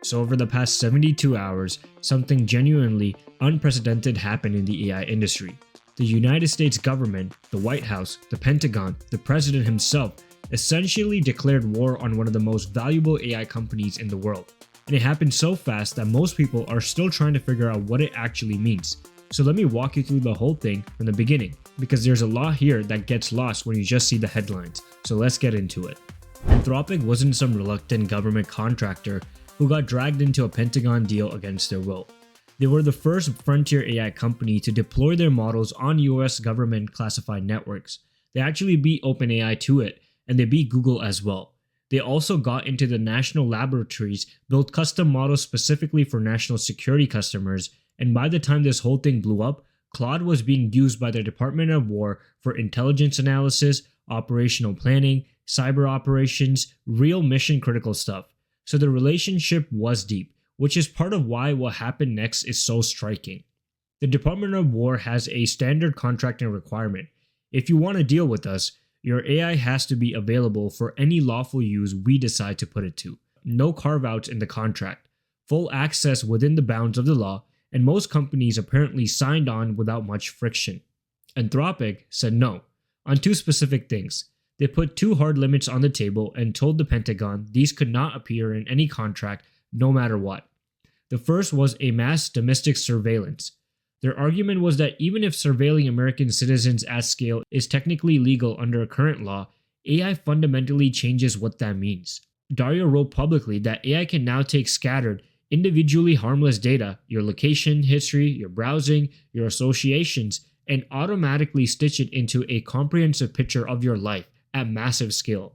So over the past 72 hours, something genuinely unprecedented happened in the AI industry. The United States government, the White House, the Pentagon, the president himself essentially declared war on one of the most valuable AI companies in the world. And it happened so fast that most people are still trying to figure out what it actually means. So let me walk you through the whole thing from the beginning, because there's a lot here that gets lost when you just see the headlines. So let's get into it. Anthropic wasn't some reluctant government contractor who got dragged into a Pentagon deal against their will. They were the first frontier AI company to deploy their models on US government classified networks. They actually beat OpenAI to it, and they beat Google as well. They also got into the national laboratories, built custom models specifically for national security customers, and by the time this whole thing blew up, Claude was being used by the Department of War for intelligence analysis, operational planning, cyber operations, real mission critical stuff. So the relationship was deep, which is part of why what happened next is so striking. The Department of War has a standard contracting requirement. If you want to deal with us, your AI has to be available for any lawful use we decide to put it to. No carve-outs in the contract, full access within the bounds of the law, and most companies apparently signed on without much friction. Anthropic said no, on two specific things. They put two hard limits on the table and told the Pentagon these could not appear in any contract no matter what. The first was a mass domestic surveillance. Their argument was that even if surveilling American citizens at scale is technically legal under current law, AI fundamentally changes what that means. Dario wrote publicly that AI can now take scattered, individually harmless data, your location history, your browsing, your associations, and automatically stitch it into a comprehensive picture of your life at massive scale.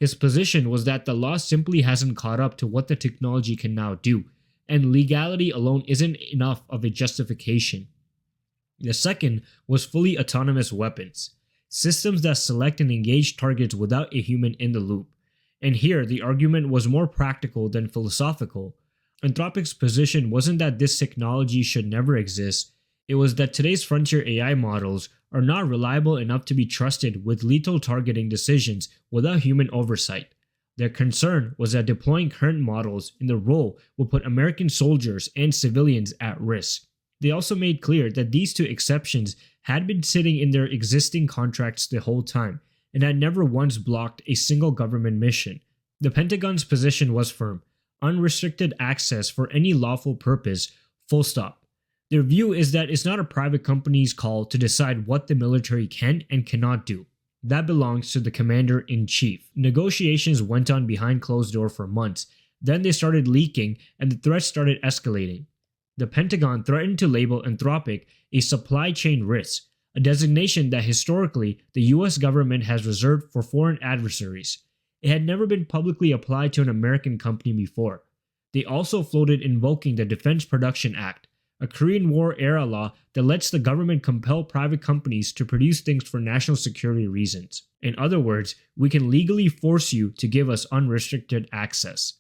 His position was that the law simply hasn't caught up to what the technology can now do, and legality alone isn't enough of a justification. The second was fully autonomous weapons, systems that select and engage targets without a human in the loop. And here, the argument was more practical than philosophical. Anthropic's position wasn't that this technology should never exist, it was that today's frontier AI models are not reliable enough to be trusted with lethal targeting decisions without human oversight. Their concern was that deploying current models in the role would put American soldiers and civilians at risk. They also made clear that these two exceptions had been sitting in their existing contracts the whole time and had never once blocked a single government mission. The Pentagon's position was firm: unrestricted access for any lawful purpose, full stop. Their view is that it's not a private company's call to decide what the military can and cannot do. That belongs to the commander-in-chief. Negotiations went on behind closed doors for months. Then they started leaking and the threats started escalating. The Pentagon threatened to label Anthropic a supply chain risk, a designation that historically the US government has reserved for foreign adversaries. It had never been publicly applied to an American company before. They also floated invoking the Defense Production Act, a Korean War-era law that lets the government compel private companies to produce things for national security reasons. In other words, we can legally force you to give us unrestricted access.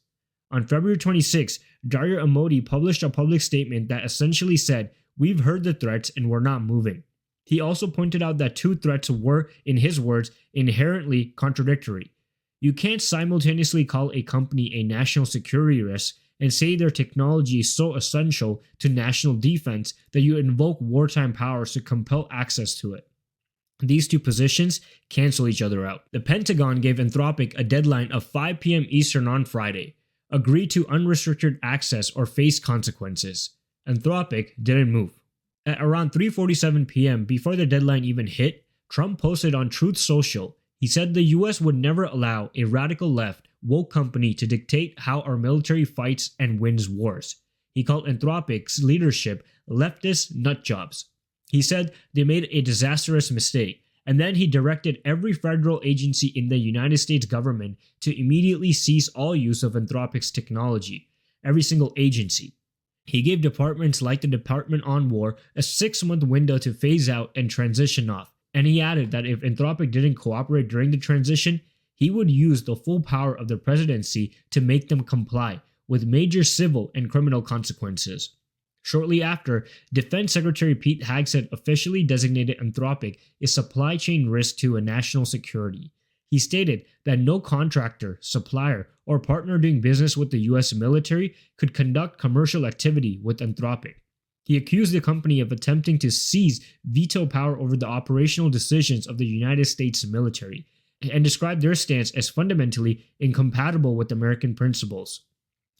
On February 26, Dario Amodei published a public statement that essentially said, "We've heard the threats and we're not moving." He also pointed out that two threats were, in his words, inherently contradictory. You can't simultaneously call a company a national security risk and say their technology is so essential to national defense that you invoke wartime powers to compel access to it. These two positions cancel each other out. The Pentagon gave Anthropic a deadline of 5 p.m. Eastern on Friday. Agree to unrestricted access or face consequences. Anthropic didn't move. At around 3:47 p.m., before the deadline even hit, Trump posted on Truth Social. He said the US would never allow a radical left, woke company to dictate how our military fights and wins wars. He called Anthropic's leadership leftist nutjobs. He said they made a disastrous mistake, and then he directed every federal agency in the United States government to immediately cease all use of Anthropic's technology. Every single agency. He gave departments like the Department of War a 6-month window to phase out and transition off, and he added that if Anthropic didn't cooperate during the transition, he would use the full power of the presidency to make them comply, with major civil and criminal consequences. Shortly after, Defense Secretary Pete Hegseth officially designated Anthropic a supply chain risk to a national security. He stated that no contractor, supplier, or partner doing business with the US military could conduct commercial activity with Anthropic. He accused the company of attempting to seize veto power over the operational decisions of the United States military, and described their stance as fundamentally incompatible with American principles.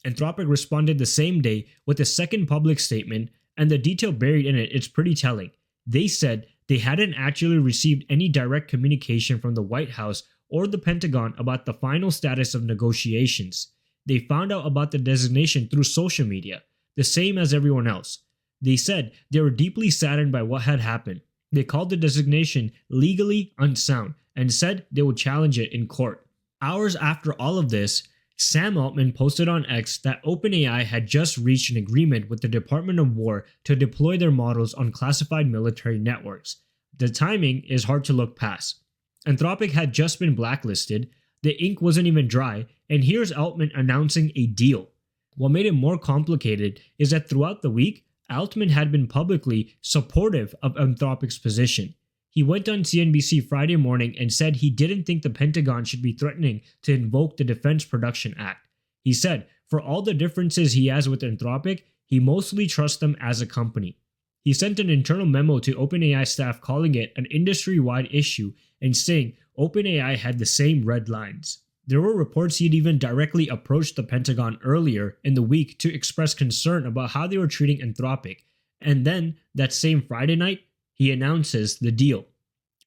Anthropic responded the same day with a second public statement, and the detail buried in it is pretty telling. They said they hadn't actually received any direct communication from the White House or the Pentagon about the final status of negotiations. They found out about the designation through social media, the same as everyone else. They said they were deeply saddened by what had happened. They called the designation legally unsound and said they would challenge it in court. Hours after all of this, Sam Altman posted on X that OpenAI had just reached an agreement with the Department of War to deploy their models on classified military networks. The timing is hard to look past. Anthropic had just been blacklisted, the ink wasn't even dry, and here's Altman announcing a deal. What made it more complicated is that throughout the week, Altman had been publicly supportive of Anthropic's position. He went on CNBC Friday morning and said he didn't think the Pentagon should be threatening to invoke the Defense Production Act. He said, for all the differences he has with Anthropic, he mostly trusts them as a company. He sent an internal memo to OpenAI staff calling it an industry-wide issue and saying OpenAI had the same red lines. There were reports he'd even directly approached the Pentagon earlier in the week to express concern about how they were treating Anthropic, and then, that same Friday night, he announces the deal.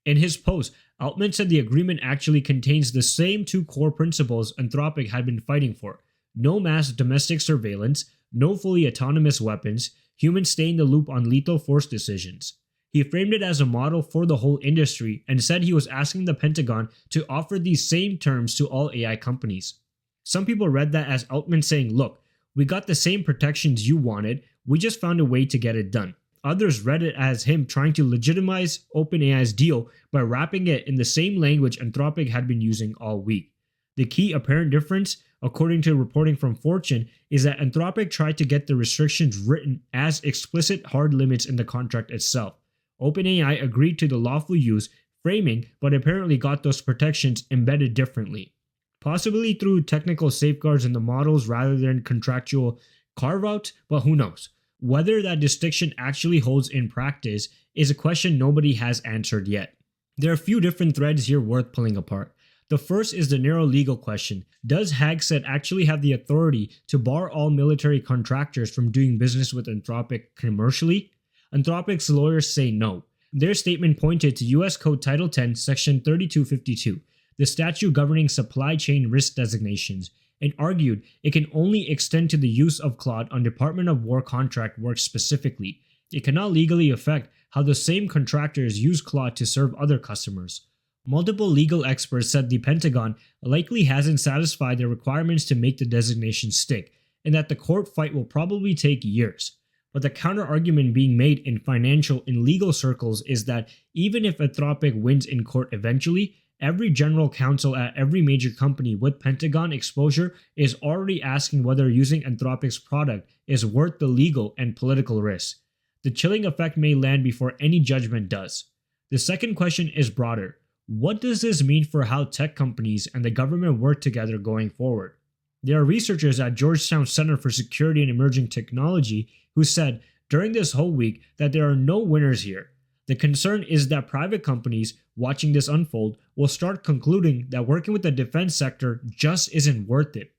In his post, Altman said the agreement actually contains the same two core principles Anthropic had been fighting for: no mass domestic surveillance, no fully autonomous weapons, humans stay in the loop on lethal force decisions. He framed it as a model for the whole industry and said he was asking the Pentagon to offer these same terms to all AI companies. Some people read that as Altman saying, look, we got the same protections you wanted, we just found a way to get it done. Others read it as him trying to legitimize OpenAI's deal by wrapping it in the same language Anthropic had been using all week. The key apparent difference, according to reporting from Fortune, is that Anthropic tried to get the restrictions written as explicit hard limits in the contract itself. OpenAI agreed to the lawful use framing, but apparently got those protections embedded differently, possibly through technical safeguards in the models rather than contractual carve-outs, but who knows. Whether that distinction actually holds in practice is a question nobody has answered yet. There are a few different threads here worth pulling apart. The first is the narrow legal question. Does Hegseth actually have the authority to bar all military contractors from doing business with Anthropic commercially? Anthropic's lawyers say no. Their statement pointed to US Code Title 10, Section 3252, the statute governing supply chain risk designations, and argued it can only extend to the use of Claude on Department of War contract work specifically. It cannot legally affect how the same contractors use Claude to serve other customers. Multiple legal experts said the Pentagon likely hasn't satisfied their requirements to make the designation stick, and that the court fight will probably take years. But the counter-argument being made in financial and legal circles is that even if Anthropic wins in court eventually, every general counsel at every major company with Pentagon exposure is already asking whether using Anthropic's product is worth the legal and political risk. The chilling effect may land before any judgment does. The second question is broader. What does this mean for how tech companies and the government work together going forward? There are researchers at Georgetown Center for Security and Emerging Technology who said during this whole week that there are no winners here. The concern is that private companies watching this unfold will start concluding that working with the defense sector just isn't worth it.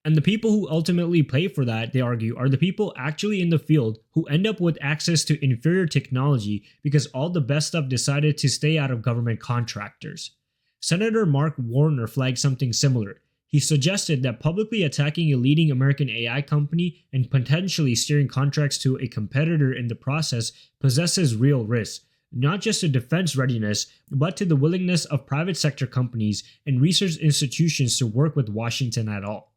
And the people who ultimately pay for that, they argue, are the people actually in the field who end up with access to inferior technology because all the best stuff decided to stay out of government contractors. Senator Mark Warner flagged something similar. He suggested that publicly attacking a leading American AI company and potentially steering contracts to a competitor in the process possesses real risks, not just to defense readiness, but to the willingness of private sector companies and research institutions to work with Washington at all.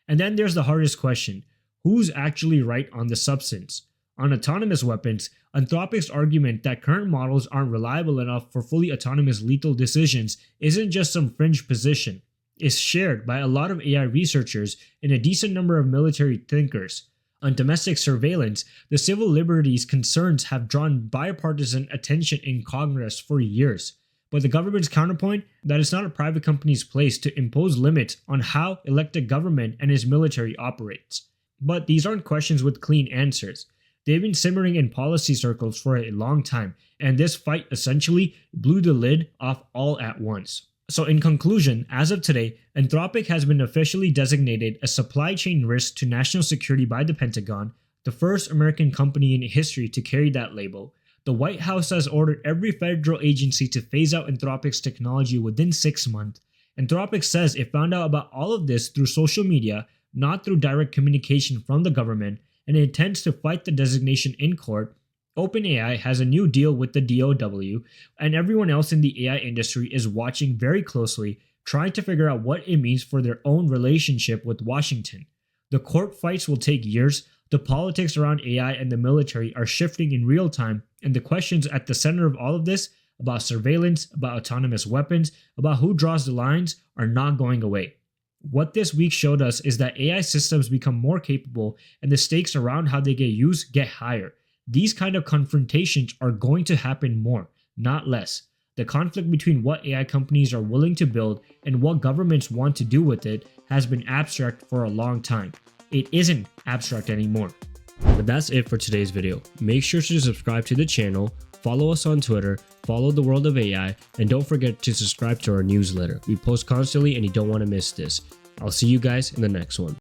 And then there's the hardest question: who's actually right on the substance? On autonomous weapons, Anthropic's argument that current models aren't reliable enough for fully autonomous lethal decisions isn't just some fringe position. It's shared by a lot of AI researchers and a decent number of military thinkers. On domestic surveillance, the civil liberties concerns have drawn bipartisan attention in Congress for years. but the government's counterpoint that it's not a private company's place to impose limits on how elected government and its military operates. But these aren't questions with clean answers. They've been simmering in policy circles for a long time, and this fight essentially blew the lid off all at once. So in conclusion, as of today, Anthropic has been officially designated a supply chain risk to national security by the Pentagon, the first American company in history to carry that label. The White House has ordered every federal agency to phase out Anthropic's technology within 6 months. Anthropic says it found out about all of this through social media, not through direct communication from the government, and it intends to fight the designation in court. OpenAI has a new deal with the DOW, and everyone else in the AI industry is watching very closely, trying to figure out what it means for their own relationship with Washington. The court fights will take years, the politics around AI and the military are shifting in real time, and the questions at the center of all of this, about surveillance, about autonomous weapons, about who draws the lines, are not going away. What this week showed us is that AI systems become more capable and the stakes around how they get used get higher. These kind of confrontations are going to happen more, not less. The conflict between what AI companies are willing to build and what governments want to do with it has been abstract for a long time. It isn't abstract anymore. But that's it for today's video. Make sure to subscribe to the channel, follow us on Twitter, follow the world of AI, and don't forget to subscribe to our newsletter. We post constantly and you don't want to miss this. I'll see you guys in the next one.